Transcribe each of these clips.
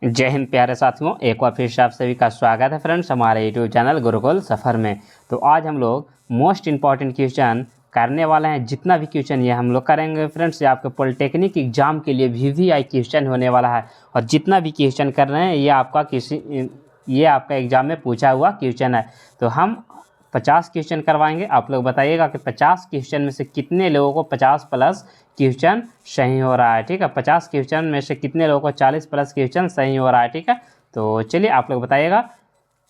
जय हिंद प्यारे साथियों, एक बार फिर से आप सभी का स्वागत है फ्रेंड्स हमारे यूट्यूब चैनल गुरुकुल सफ़र में। तो आज हम लोग मोस्ट इम्पॉर्टेंट क्वेश्चन करने वाले हैं। जितना भी क्वेश्चन ये हम लोग करेंगे फ्रेंड्स, ये आपके पॉलिटेक्निक एग्जाम के लिए VVI क्वेश्चन होने वाला है। और जितना भी क्वेश्चन कर रहे हैं ये आपका एग्जाम में पूछा हुआ क्वेश्चन है। तो हम 50 क्वेश्चन करवाएंगे। आप लोग बताइएगा कि 50 क्वेश्चन में से कितने लोगों को 50 प्लस क्वेश्चन सही हो रहा है। ठीक है, 50 क्वेश्चन में से कितने लोगों को 40 प्लस क्वेश्चन सही हो रहा है। ठीक है, तो चलिए आप लोग बताइएगा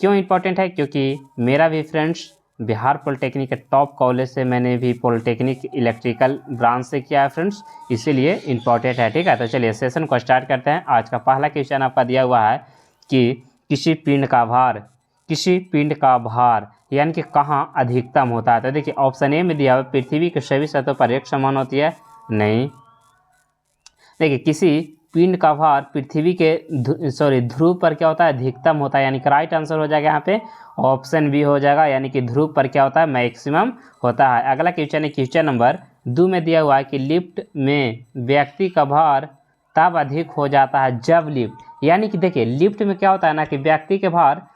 क्यों इम्पोर्टेंट है। क्योंकि मेरा भी फ्रेंड्स बिहार पॉलिटेक्निक के टॉप कॉलेज से मैंने भी पॉलिटेक्निक इलेक्ट्रिकल ब्रांच से किया है फ्रेंड्स, इसीलिए इम्पोर्टेंट है। ठीक है, तो चलिए सेशन को स्टार्ट करते हैं। आज का पहला क्वेश्चन आपका दिया हुआ है कि किसी पिंड का भार यानी कि कहाँ अधिकतम होता है। तो देखिए ऑप्शन ए में दिया हुआ पृथ्वी के सभी सतहों पर एक समान होती है, नहीं। देखिए किसी पिंड का भार पृथ्वी के ध्रुव पर क्या होता है, अधिकतम होता है, यानी कि राइट आंसर हो जाएगा यहाँ पे ऑप्शन बी हो जाएगा, यानी कि ध्रुव पर क्या होता है, मैक्सिमम होता है। अगला क्वेश्चन है क्वेश्चन नंबर 2 में दिया हुआ है कि लिफ्ट में व्यक्ति का भार तब अधिक हो जाता है जब लिफ्ट, यानी कि देखिए लिफ्ट में क्या होता है ना कि व्यक्ति के भार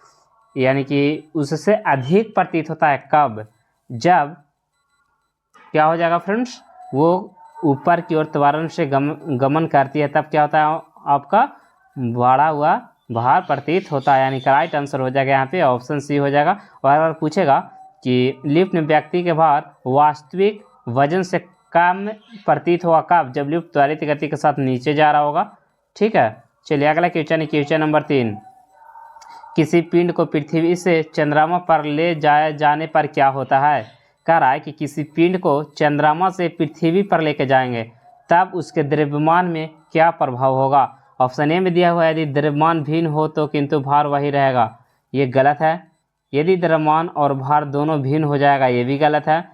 यानी कि उससे अधिक प्रतीत होता है कब, जब क्या हो जाएगा फ्रेंड्स, वो ऊपर की ओर त्वरण से गमन करती है, तब क्या होता है आपका बढ़ा हुआ भार प्रतीत होता है, यानी कि राइट आंसर हो जाएगा यहाँ पे ऑप्शन सी हो जाएगा। और अगर पूछेगा कि लिफ्ट में व्यक्ति के भार वास्तविक वजन से कम प्रतीत हुआ कब, जब लिफ्ट त्वरित गति के साथ नीचे जा रहा होगा। ठीक है, चलिए अगला क्वेश्चन है क्वेश्चन नंबर 3। किसी पिंड को पृथ्वी से चंद्रमा पर ले जाए जाने पर क्या होता है। कह रहा है कि किसी पिंड को चंद्रमा से पृथ्वी पर लेके जाएंगे तब उसके द्रव्यमान में क्या प्रभाव होगा। ऑप्शन ए में दिया हुआ है यदि द्रव्यमान भिन्न हो तो किंतु भार वही रहेगा, ये गलत है। यदि द्रव्यमान और भार दोनों भिन्न हो जाएगा, ये भी गलत है।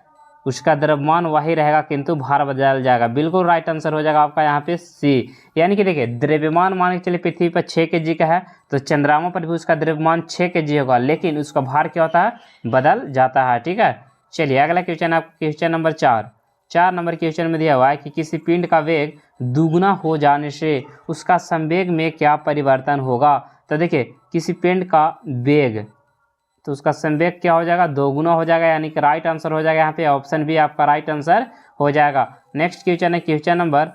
उसका द्रव्यमान वही रहेगा किंतु भार बदल जाएगा, बिल्कुल राइट आंसर हो जाएगा आपका यहाँ पे सी। यानी कि देखिए द्रव्यमान मान के चलिए पृथ्वी पर 6 kg का है, तो चंद्रमा पर भी उसका द्रव्यमान 6 kg होगा, लेकिन उसका भार क्या होता है, बदल जाता है। ठीक है, चलिए अगला क्वेश्चन आप क्वेश्चन नंबर 4 नंबर क्वेश्चन में दिया हुआ है कि किसी पिंड का वेग दुगुना हो जाने से उसका संवेग में क्या परिवर्तन होगा। तो देखिए किसी पिंड का वेग तो उसका संवेग क्या हो जाएगा, दोगुना हो जाएगा, यानी कि राइट आंसर हो जाएगा यहाँ पे ऑप्शन बी आपका राइट आंसर हो जाएगा। नेक्स्ट क्वेश्चन है क्वेश्चन नंबर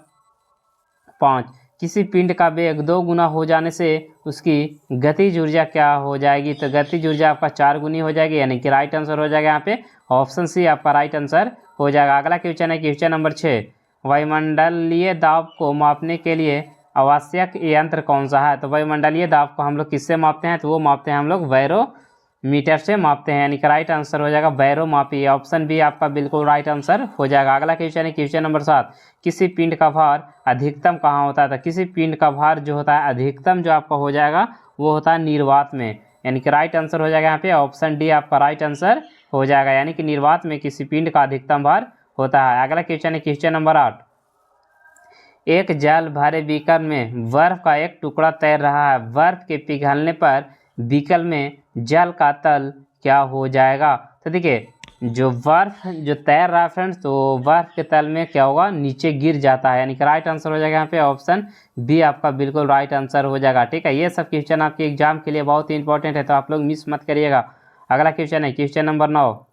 5। किसी पिंड का वेग 2 गुना हो जाने से उसकी गतिज ऊर्जा क्या हो जाएगी। तो गतिज ऊर्जा आपका 4 गुनी हो जाएगी, यानी कि राइट आंसर हो जाएगा यहाँ पे ऑप्शन सी आपका राइट आंसर हो जाएगा। अगला क्वेश्चन है क्वेश्चन नंबर 6। वायुमंडलीय दाब को मापने के लिए आवश्यक यंत्र कौन सा है। तो वायुमंडलीय दाब को हम लोग किससे मापते हैं, तो वो मापते हैं हम लोग बैरोमीटर से मापते हैं, यानी कि राइट आंसर हो जाएगा बैरोमापी, ऑप्शन बी आपका बिल्कुल राइट आंसर हो जाएगा। अगला क्वेश्चन है क्वेश्चन नंबर 7। किसी पिंड का भार अधिकतम कहाँ होता है। तो किसी पिंड का भार जो होता है अधिकतम जो आपका हो जाएगा वो होता है निर्वात में, यानी कि राइट आंसर हो जाएगा यहाँ पे ऑप्शन डी आपका राइट आंसर हो जाएगा, यानी कि निर्वात में किसी पिंड का अधिकतम भार होता है। अगला क्वेश्चन है क्वेश्चन नंबर 8। एक जल भरे बीकर में बर्फ का एक टुकड़ा तैर रहा है, बर्फ के पिघलने पर बीकर में जल का तल क्या हो जाएगा। तो देखिए जो बर्फ जो तैर रहा है फ्रेंड्स, तो बर्फ के तल में क्या होगा, नीचे गिर जाता है, यानी कि राइट आंसर हो जाएगा यहाँ पे ऑप्शन बी आपका बिल्कुल राइट आंसर हो जाएगा। ठीक है, ये सब क्वेश्चन आपके एग्जाम के लिए बहुत ही इंपॉर्टेंट है, तो आप लोग मिस मत करिएगा। अगला क्वेश्चन है क्वेश्चन नंबर 9।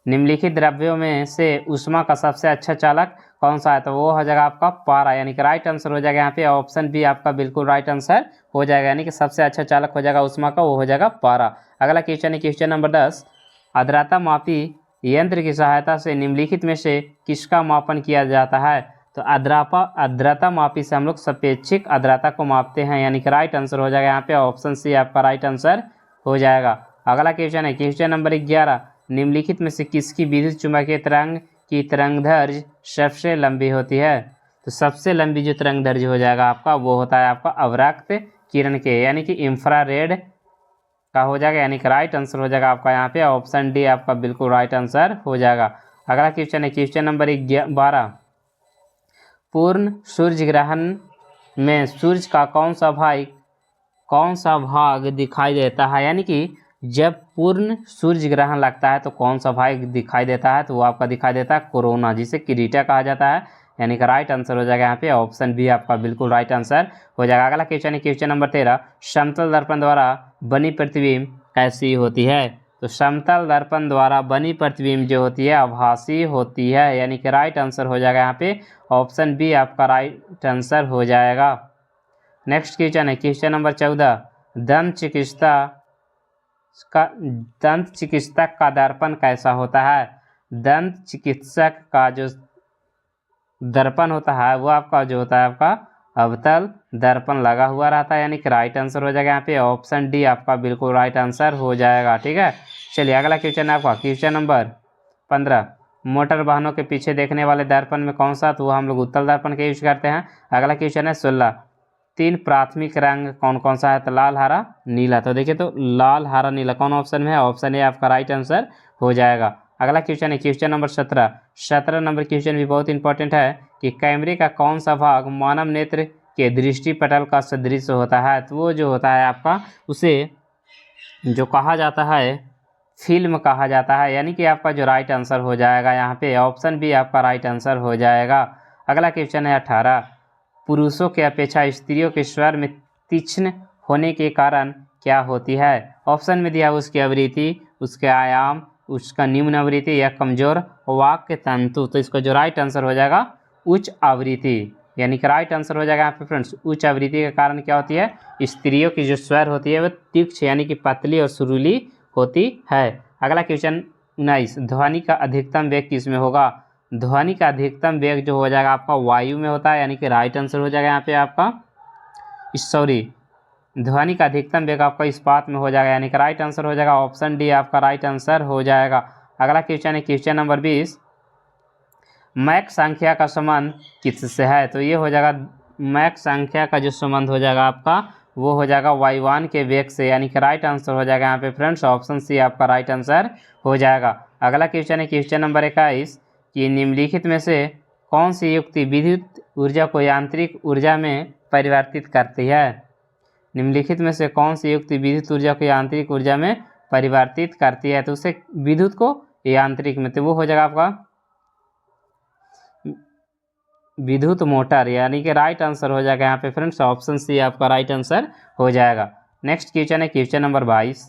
निम्नलिखित द्रव्यों में से ऊष्मा का सबसे अच्छा चालक कौन सा है। तो वो हो जाएगा आपका पारा, यानी कि राइट आंसर हो जाएगा यहाँ पे ऑप्शन बी आपका बिल्कुल राइट आंसर हो जाएगा, यानी कि सबसे अच्छा चालक हो जाएगा ऊष्मा का, वो हो जाएगा पारा। अगला क्वेश्चन है क्वेश्चन नंबर 10। आर्द्रता मापी यंत्र की सहायता से निम्नलिखित में से किसका मापन किया जाता है। तो आर्द्रता मापी से हम लोग सापेक्षिक आर्द्रता को मापते हैं, यानी कि राइट आंसर हो जाएगा यहाँ पे ऑप्शन सी आपका राइट आंसर हो जाएगा। अगला क्वेश्चन है क्वेश्चन नंबर 11। निम्नलिखित में से किसकी विद्युत चुम्बकीय तरंग की तरंगदैर्घ्य सबसे लंबी होती है। तो सबसे लंबी जो तरंगदैर्घ्य हो जाएगा आपका वो होता है आपका अवरक्त किरण के, यानी कि इंफ्रारेड का हो जाएगा, यानी कि राइट आंसर हो जाएगा आपका यहाँ पे ऑप्शन डी आपका बिल्कुल राइट आंसर हो जाएगा। अगला क्वेश्चन है क्वेश्चन नंबर 12। पूर्ण सूर्य ग्रहण में सूर्य का कौन सा भाग दिखाई देता है, यानी कि जब पूर्ण सूर्य ग्रहण लगता है तो कौन सा भाग दिखाई देता है। तो वो आपका दिखाई देता है कोरोना, जिसे किरीटा कहा जाता है, यानी कि राइट आंसर हो जाएगा यहाँ पे ऑप्शन बी आपका बिल्कुल राइट आंसर हो जाएगा। अगला क्वेश्चन है क्वेश्चन नंबर 13, समतल दर्पण द्वारा बनी प्रतिबिंब कैसी होती है? तो समतल दर्पण द्वारा बनी प्रतिबिंब जो होती है आभासी होती है, यानी कि राइट आंसर हो जाएगा यहाँ पे ऑप्शन बी आपका राइट आंसर हो जाएगा। नेक्स्ट क्वेश्चन है क्वेश्चन नंबर 14, दंत चिकित्सक का दर्पण कैसा होता है? दंत चिकित्सक का जो दर्पण होता है वो आपका जो होता है आपका अवतल दर्पण लगा हुआ रहता है, यानी कि राइट आंसर हो जाएगा यहाँ पे ऑप्शन डी आपका बिल्कुल राइट आंसर हो जाएगा। ठीक है, चलिए अगला क्वेश्चन है आपका क्वेश्चन नंबर 15, मोटर वाहनों के पीछे देखने वाले दर्पण में कौन सा? तो हम लोग उत्तल दर्पण का यूज करते हैं। अगला क्वेश्चन है 16, 3 प्राथमिक रंग कौन कौन सा है? तो लाल, हरा, नीला। तो देखिए तो लाल, हरा, नीला कौन ऑप्शन में है? ऑप्शन ए आपका राइट आंसर हो जाएगा। अगला क्वेश्चन है क्वेश्चन नंबर 17 नंबर क्वेश्चन भी बहुत इंपॉर्टेंट है कि कैमरे का कौन सा भाग मानव नेत्र के दृष्टि पटल का सदृश होता है? तो वो जो होता है आपका उसे जो कहा जाता है फिल्म कहा जाता है, यानी कि आपका जो राइट आंसर हो जाएगा यहाँ पे ऑप्शन बी आपका राइट आंसर हो जाएगा। अगला क्वेश्चन है 18, पुरुषों की अपेक्षा स्त्रियों के स्वर में तीक्ष्ण होने के कारण क्या होती है? ऑप्शन में दिया उसकी आवृत्ति, उसके आयाम, उसका निम्न आवृत्ति या कमजोर वाक्य तंतु। तो इसका जो राइट आंसर हो जाएगा उच्च आवृत्ति, यानी कि राइट आंसर हो जाएगा यहाँ पे फ्रेंड्स उच्च आवृत्ति के कारण क्या होती है? स्त्रियों की जो स्वर होती है वो तीक्ष्ण यानी कि पतली और सुरीली होती है। अगला क्वेश्चन 19, ध्वनि का अधिकतम वेग किस में होगा? ध्वनि का अधिकतम वेग जो हो जाएगा आपका वायु में होता है, यानी कि राइट आंसर हो जाएगा यहाँ पे आपका ध्वनि का अधिकतम वेग आपका इस्पात में हो जाएगा, यानी कि राइट आंसर हो जाएगा ऑप्शन डी आपका राइट आंसर हो जाएगा। अगला क्वेश्चन है क्वेश्चन नंबर 20, मैक संख्या का संबंध किससे है? तो ये हो जाएगा मैक संख्या का जो संबंध हो जाएगा आपका वो हो जाएगा वायुयान के वेग से, यानी कि राइट आंसर हो जाएगा यहाँ पे फ्रेंड्स ऑप्शन सी आपका राइट आंसर हो जाएगा। अगला क्वेश्चन है क्वेश्चन नंबर 21 कि निम्नलिखित में से कौन सी युक्ति विद्युत ऊर्जा को यांत्रिक ऊर्जा में परिवर्तित करती है? निम्नलिखित में से कौन सी युक्ति विद्युत ऊर्जा को यांत्रिक ऊर्जा में परिवर्तित करती है? तो उसे विद्युत को यांत्रिक में, तो वो हो जाएगा आपका विद्युत मोटर, यानी कि राइट आंसर हो जाएगा यहाँ पे फ्रेंड्स ऑप्शन सी आपका राइट आंसर हो जाएगा। नेक्स्ट क्वेश्चन है क्वेश्चन नंबर 22,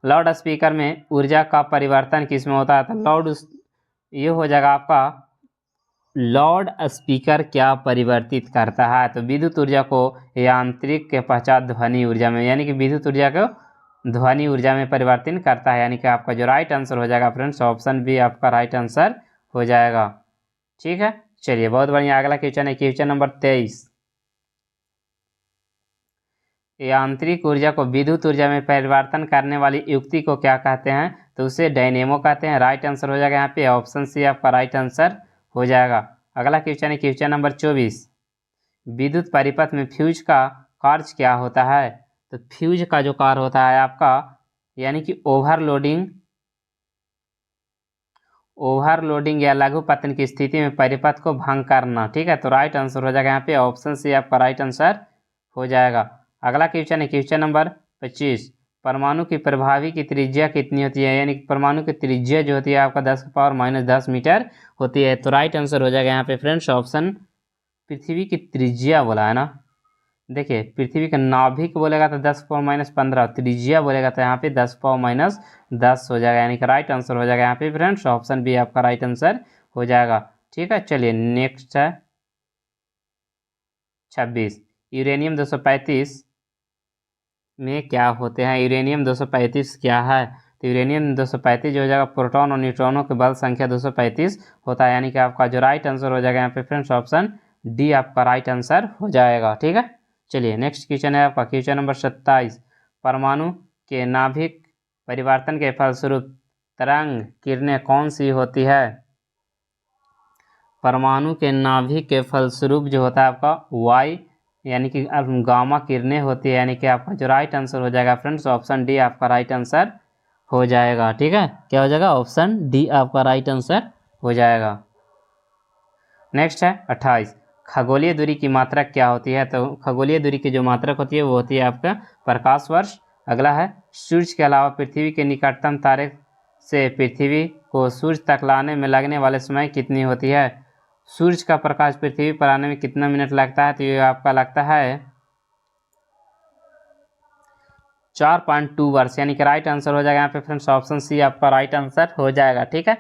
लाउड स्पीकर में ऊर्जा का परिवर्तन किस में होता है? तो ये हो जाएगा आपका लाउड स्पीकर क्या परिवर्तित करता है? तो विद्युत ऊर्जा को यांत्रिक के पश्चात ध्वनि ऊर्जा में, यानी कि विद्युत ऊर्जा को ध्वनि ऊर्जा में परिवर्तन करता है, यानी कि आपका जो राइट आंसर हो जाएगा फ्रेंड्स ऑप्शन बी आपका राइट आंसर हो जाएगा। ठीक है, चलिए बहुत बढ़िया। अगला क्वेश्चन है क्वेश्चन नंबर 23, यांत्रिक ऊर्जा को विद्युत ऊर्जा में परिवर्तन करने वाली युक्ति को क्या कहते हैं? तो उसे डायनेमो कहते हैं, राइट आंसर हो जाएगा यहाँ पे ऑप्शन सी आपका राइट आंसर हो जाएगा। अगला क्वेश्चन है क्वेश्चन नंबर 24, विद्युत परिपथ में फ्यूज का कार्य क्या होता है? तो फ्यूज का जो कार्य होता है आपका यानी कि ओवरलोडिंग या लघु पतन की स्थिति में परिपथ को भंग करना। ठीक है, तो राइट आंसर हो जाएगा यहाँ पे ऑप्शन सी आपका राइट आंसर हो जाएगा। अगला क्वेश्चन है क्वेश्चन नंबर 25, परमाणु की प्रभावी की त्रिज्या कितनी होती है? यानी कि परमाणु की त्रिज्या जो होती है आपका 10⁻⁻10 मीटर होती है, तो राइट आंसर हो जाएगा यहाँ पे फ्रेंड्स ऑप्शन पृथ्वी की त्रिज्या बोला है ना, देखिए पृथ्वी का नाभिक बोलेगा तो 10⁻⁻15, त्रिज्या बोलेगा तो यहाँ पे 10⁻10 हो जाएगा, यानी कि राइट आंसर हो जाएगा यहाँ पे फ्रेंड्स ऑप्शन बी आपका राइट आंसर हो जाएगा। ठीक है, चलिए नेक्स्ट है 26, यूरेनियम 235 में क्या होते हैं? यूरेनियम 235 क्या है? तो यूरेनियम 235 जो हो जाएगा प्रोटॉन और न्यूट्रॉनों के बल संख्या 235 होता है, यानी कि आपका जो राइट आंसर हो जाएगा यहाँ पे फ्रेंड्स ऑप्शन डी आपका राइट आंसर हो जाएगा। ठीक है, चलिए नेक्स्ट क्वेश्चन है आपका क्वेश्चन नंबर 27, परमाणु के नाभिक परिवर्तन के फलस्वरूप तरंग किरणें कौन सी होती है? परमाणु के नाभिक के फलस्वरूप जो होता है आपका वाई यानी कि गामा किरणें होती है, यानी कि आपका जो राइट आंसर हो जाएगा फ्रेंड्स ऑप्शन डी आपका राइट आंसर हो जाएगा। ठीक है, क्या हो जाएगा? ऑप्शन डी आपका राइट आंसर हो जाएगा। नेक्स्ट है 28, खगोलीय दूरी की मात्रक क्या होती है? तो खगोलीय दूरी की जो मात्रक होती है वो होती है आपका प्रकाश वर्ष। अगला है सूर्य के अलावा पृथ्वी के निकटतम तारे से पृथ्वी को सूर्य तक लाने में लगने वाले समय कितनी होती है? सूर्य का प्रकाश पृथ्वी पर आने में कितना मिनट लगता है? तो ये आपका लगता है 4.2 वर्ष, यानी कि राइट आंसर हो जाएगा यहाँ पे फ्रेंड्स ऑप्शन सी आपका राइट आंसर हो जाएगा। ठीक है,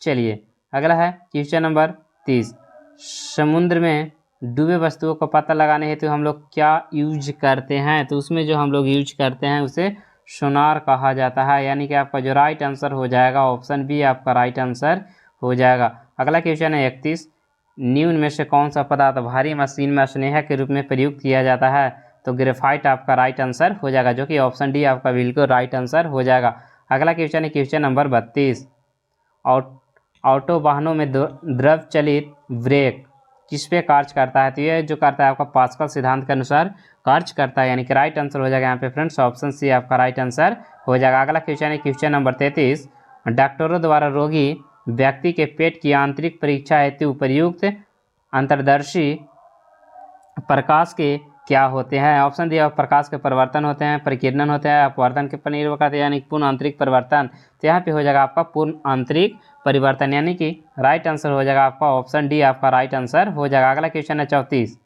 चलिए अगला है क्वेश्चन नंबर 30। समुद्र में डूबे वस्तुओं का पता लगाने हेतु हम लोग क्या यूज करते हैं? तो उसमें जो हम लोग यूज करते हैं उसे सोनार कहा जाता है, यानी कि आपका जो राइट आंसर हो जाएगा ऑप्शन बी आपका राइट आंसर हो जाएगा। अगला क्वेश्चन है 31। निम्न में से कौन सा पदार्थ भारी मशीन में स्नेह के रूप में प्रयुक्त किया जाता है? तो ग्रेफाइट आपका राइट आंसर हो जाएगा, जो कि ऑप्शन डी आपका बिल्कुल राइट आंसर हो जाएगा। अगला क्वेश्चन है क्वेश्चन नंबर 32। ऑटो वाहनों में द्रव चलित ब्रेक किस पे कार्य करता है? तो ये जो करता है आपका पास्कल सिद्धांत के अनुसार कार्य करता है, यानी कि राइट आंसर हो जाएगा यहाँ पे फ्रेंड्स ऑप्शन सी आपका राइट आंसर हो जाएगा। अगला क्वेश्चन है क्वेश्चन नंबर 33। डॉक्टरों द्वारा रोगी व्यक्ति के पेट की आंतरिक परीक्षा हेतु प्रयुक्त अंतर्दर्शी प्रकाश के क्या होते हैं? ऑप्शन डी प्रकाश के परिवर्तन होते हैं, परिकिरणन होते हैं, अपवर्तन के पर निर्भर करते हैं, यानी पूर्ण आंतरिक परिवर्तन। तो यहाँ पे हो जाएगा आपका पूर्ण आंतरिक परिवर्तन, यानी कि राइट आंसर हो जाएगा आपका ऑप्शन डी आपका राइट आंसर हो जाएगा। अगला क्वेश्चन है 34।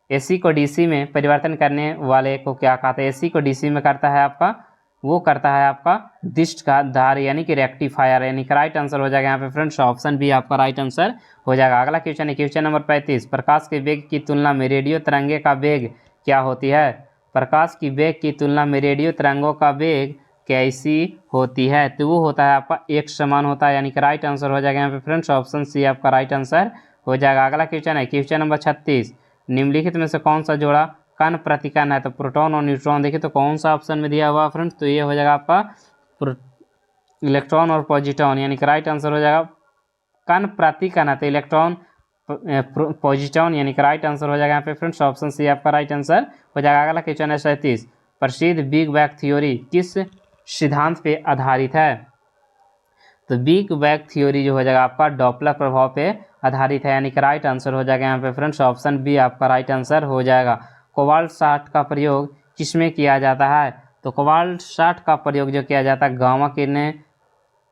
एसी को डीसी में परिवर्तन करने वाले को क्या कहते हैं? एसी को डीसी में करता है आपका, वो करता है आपका दिष्ट का धार, यानी कि रेक्टिफायर, यानी कि राइट आंसर हो जाएगा यहाँ पे फ्रेंड्स ऑप्शन बी आपका राइट आंसर हो जाएगा। अगला क्वेश्चन है क्वेश्चन नंबर 35। प्रकाश के वेग की तुलना में रेडियो तरंगे का वेग क्या होती है? प्रकाश की वेग की तुलना में रेडियो तरंगों का वेग कैसी होती है? तो वो होता है आपका एक समान होता है, यानी कि राइट आंसर हो जाएगा यहाँ पे फ्रेंड्स ऑप्शन सी आपका राइट आंसर हो जाएगा। अगला क्वेश्चन है क्वेश्चन नंबर 36। निम्नलिखित में से कौन सा जोड़ा कण प्रतिकण है? तो प्रोटॉन और न्यूट्रॉन। देखिए तो कौन सा ऑप्शन में दिया हुआ फ्रेंड्स? तो ये हो जाएगा आपका इलेक्ट्रॉन और पॉजिट्रॉन, यानी कि राइट आंसर हो जाएगा कण प्रतिकण है तो इलेक्ट्रॉन पॉजिट्रॉन, यानी कि राइट आंसर हो जाएगा यहाँ पे फ्रेंड्स ऑप्शन सी आपका राइट आंसर हो जाएगा। अगला क्वेश्चन है 37। प्रसिद्ध बिग बैंग थ्योरी किस सिद्धांत पे आधारित है? तो बिग बैंग थ्योरी जो हो जाएगा आपका डॉपलर प्रभाव पे आधारित है, यानी कि राइट आंसर हो जाएगा यहाँ पे फ्रेंड्स ऑप्शन बी आपका राइट आंसर हो जाएगा। कोबाल्ट 60 का प्रयोग किसमें किया जाता है? तो कोबाल्ट 60 का प्रयोग जो किया जाता है गामा किरणें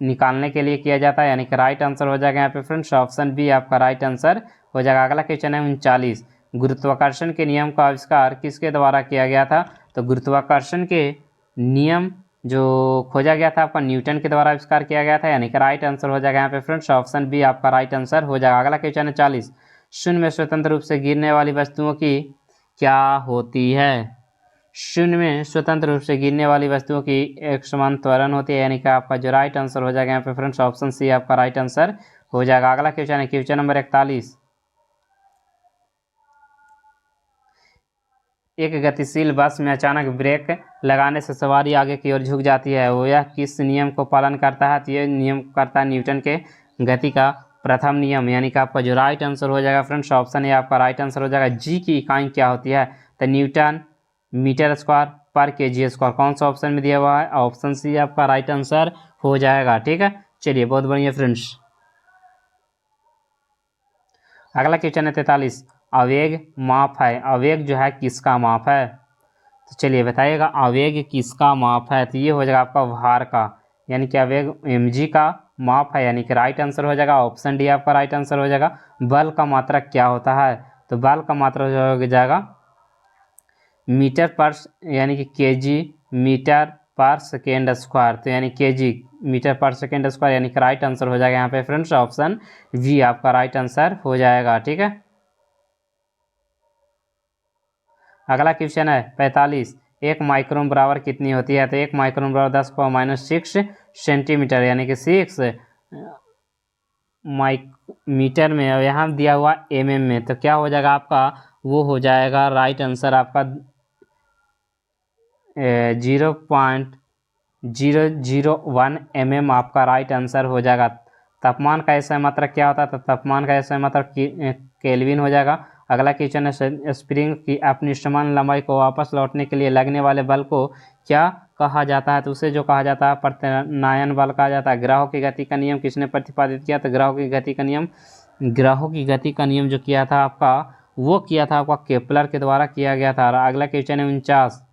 निकालने के लिए किया जाता है, यानी कि राइट आंसर हो जाएगा यहाँ पे फ्रेंड्स ऑप्शन बी आपका राइट आंसर हो जाएगा। अगला क्वेश्चन है 39। गुरुत्वाकर्षण के नियम का आविष्कार किसके द्वारा किया गया था? तो गुरुत्वाकर्षण के नियम जो खोजा गया था आपका न्यूटन के द्वारा आविष्कार किया गया था, यानी कि राइट आंसर हो जाएगा यहाँ पे फ्रेंड्स ऑप्शन बी आपका राइट आंसर हो जाएगा। अगला क्वेश्चन है 40। शून्य में स्वतंत्र रूप से गिरने वाली वस्तुओं की क्या होती है? शून्य में स्वतंत्र रूप से गिरने वाली वस्तुओं की एक समान त्वरण होती है, यानी कि आपका जो राइट आंसर हो जाएगा यहाँ पे फ्रेंड्स ऑप्शन सी आपका राइट आंसर हो जाएगा। अगला क्वेश्चन है क्वेश्चन नंबर 41। एक गतिशील बस में अचानक ब्रेक लगाने से सवारी आगे की ओर झुक जाती है, वो यह किस नियम को पालन करता है? तो ये नियम करता है न्यूटन के गति का प्रथम नियम, यानी कि आपका जो राइट आंसर हो जाएगा फ्रेंड्स ऑप्शन ए आपका राइट आंसर हो जाएगा। जी की इकाई क्या होती है? तो न्यूटन मीटर स्क्वायर पर केजी स्क्वायर। कौन सा ऑप्शन में दिया हुआ है? ऑप्शन सी आपका राइट आंसर हो जाएगा। ठीक है, चलिए बहुत बढ़िया फ्रेंड्स। अगला क्वेश्चन है 43। आवेग माप है, आवेग जो है किसका माप है? तो चलिए बताइएगा आवेग किसका माप है? तो ये हो जाएगा आपका भार का, यानी कि आवेग mg का माप है, यानी कि राइट आंसर हो जाएगा ऑप्शन डी आपका राइट आंसर हो जाएगा। बल का मात्रक क्या होता है? तो बल का मात्रक जो हो जाएगा मीटर पर, यानी कि केजी मीटर पर सेकेंड स्क्वायर, तो यानी केजी मीटर पर सेकेंड स्क्वायर, यानी कि राइट आंसर हो जाएगा यहाँ पे फ्रेंड्स ऑप्शन वी आपका राइट आंसर हो जाएगा। ठीक है, अगला क्वेश्चन है 45। एक माइक्रोन बराबर कितनी होती है? तो एक माइक्रोन बराबर 10⁻6 सेंटीमीटर, यानी कि 6 मीटर में, और यहाँ दिया हुआ mm में, तो क्या हो जाएगा आपका? वो हो जाएगा राइट आंसर आपका 0.001 mm आपका राइट आंसर हो जाएगा। तापमान का ऐसा मात्रक क्या होता है? तो तापमान का ऐसा मात्रक केल्विन हो जाएगा। अगला क्वेश्चन है स्प्रिंग की अपनी समान लंबाई को वापस लौटने के लिए लगने वाले बल को क्या कहा जाता है? तो उसे जो कहा जाता है प्रत्यानयन बल कहा जाता है। ग्रहों की गति का नियम किसने प्रतिपादित किया? तो ग्रहों की गति का नियम जो किया था आपका, वो किया था आपका केपलर के द्वारा किया गया था। अगला क्वेश्चन है 49।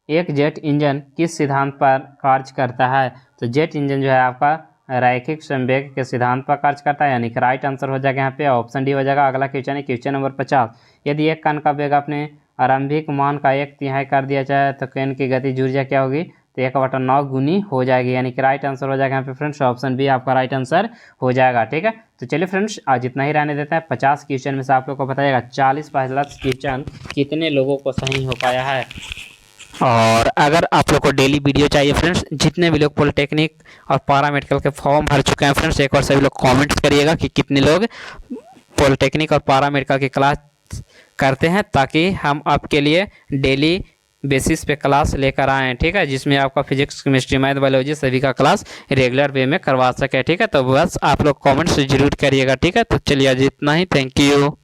एक जेट इंजन किस सिद्धांत पर कार्य करता है? तो जेट इंजन जो है आपका रैखिक संवेग के सिद्धांत पर कार्य करता है, यानी कि राइट आंसर हो जाएगा यहाँ पे ऑप्शन डी हो जाएगा। अगला क्वेश्चन है क्वेश्चन नंबर 50। यदि एक कण का वेग अपने आरंभिक मान का 1/3 कर दिया जाए तो कण की गतिज ऊर्जा क्या होगी? तो 1/9 गुनी हो जाएगी, यानी कि राइट आंसर हो जाएगा यहाँ पे फ्रेंड्स ऑप्शन बी आपका राइट आंसर हो जाएगा। ठीक है, तो चलिए फ्रेंड्स आज इतना ही रहने देता है। 50 क्वेश्चन में से आप लोग को बताइएगा 40+ क्वेश्चन कितने लोगों को सही हो पाया है। और अगर आप लोग को डेली वीडियो चाहिए फ्रेंड्स, जितने भी लोग पॉलिटेक्निक और पैरामेडिकल के फॉर्म भर चुके हैं फ्रेंड्स, एक बार सभी लोग कमेंट्स करिएगा कि कितने लोग पॉलिटेक्निक और पैरामेडिकल की क्लास करते हैं, ताकि हम आपके लिए डेली बेसिस पे क्लास लेकर आएँ। ठीक है, जिसमें आपका फिजिक्स, केमिस्ट्री, मैथ, बायोलॉजी सभी का क्लास रेगुलर वे में करवा सके। ठीक है, तो बस आप लोग कमेंट्स जरूर करिएगा। ठीक है, तो चलिए आज इतना ही। Thank you.